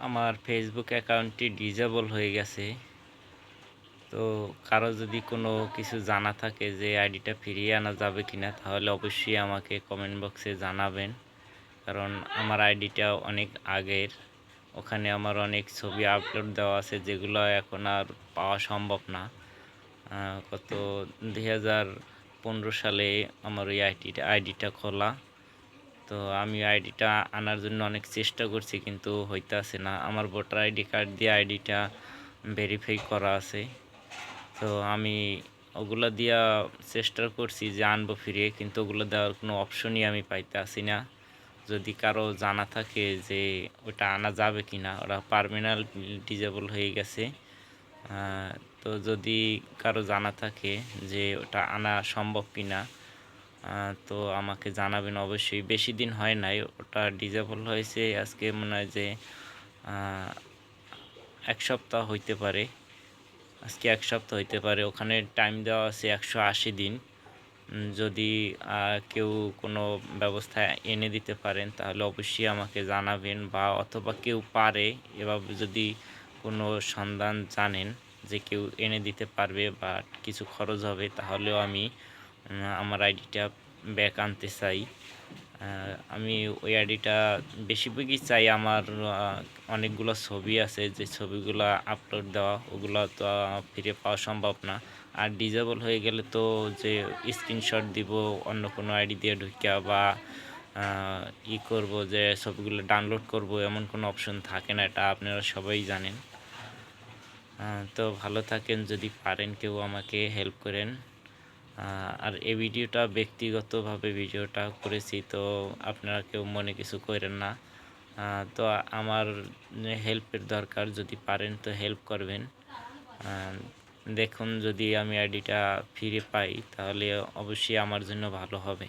আমার ফেসবুক অ্যাকাউন্টটি ডিসেবল হয়ে গেছে। তো কারো যদি কোনো কিছু জানা থাকে যে আইডিটা ফিরিয়ে আনা যাবে কিনা, তাহলে অবশ্যই আমাকে কমেন্ট বক্সে জানাবেন। কারণ আমার আইডিটা অনেক আগের, ওখানে আমার অনেক ছবি আপলোড দেওয়া আছে যেগুলো এখন আর পাওয়া সম্ভব না। গত 2015 সালে আমার ওই আইডিটা খোলা। তো আমি আইডিটা আনার জন্য অনেক চেষ্টা করছি, কিন্তু হইতাছে না। আমার ভোটার আইডি কার্ড দিয়ে আইডিটা ভেরিফাই করা আছে। তো আমি ওগুলা দিয়া চেষ্টা করছি যে আনবো ফিরিয়ে, কিন্তু ওগুলো দেওয়ার কোনো অপশনই আমি পাইতাছি না। যদি কারো জানা থাকে যে ওটা আনা যাবে কিনা, ওরা পার্মানেন্ট ডিসেবল হয়ে গেছে। তো যদি কারো জানা থাকে যে ওটা আনা সম্ভব কিনা, তো আমাকে জানাবেন অবশ্যই। বেশি দিন হয় নাই, ওটা ডিসেবল হয়েছে আজকে মনে হয় যে 1 সপ্তাহ হইতে পারে। আজকে 1 সপ্তাহ হইতে পারে। ওখানে টাইম দেওয়া আছে 180 দিন। যদি কেউ কোনো ব্যবস্থা এনে দিতে পারেন তাহলে অবশ্যই আমাকে জানাবেন, বা অথবা কেউ পারে এভাবে যদি কোনো সন্ধান জানেন যে কেউ এনে দিতে পারবে বা কিছু খরচ হবে, তাহলেও আমি আমার আইডিটা ব্যাক আনতে চাই। আমি ওই আইডিটা বেশিরভাগই চাই। আমার অনেকগুলো ছবি আছে, যে ছবিগুলো আপলোড দেওয়া ওগুলো তো ফিরে পাওয়া সম্ভব না। আর ডিসেবল হয়ে গেলে তো যে স্ক্রিনশট দিব অন্য কোনো আইডি দিয়ে ঢুকিয়া, বা করব যে ছবিগুলো ডাউনলোড করব, এমন কোনো অপশন থাকে না, এটা আপনারা সবাই জানেন। তো ভালো থাকেন, যদি পারেন কেউ আমাকে হেল্প করেন। আর এই ভিডিওটা ব্যক্তিগতভাবে ভিডিওটা করেছি, তো আপনারা কেউ মনে কিছু করেন না। তো আমার হেল্পের দরকার, যদি পারেন তো হেল্প করবেন। দেখুন যদি আমি আইডিটা ফিরে পাই তাহলে অবশ্যই আমার জন্য ভালো হবে।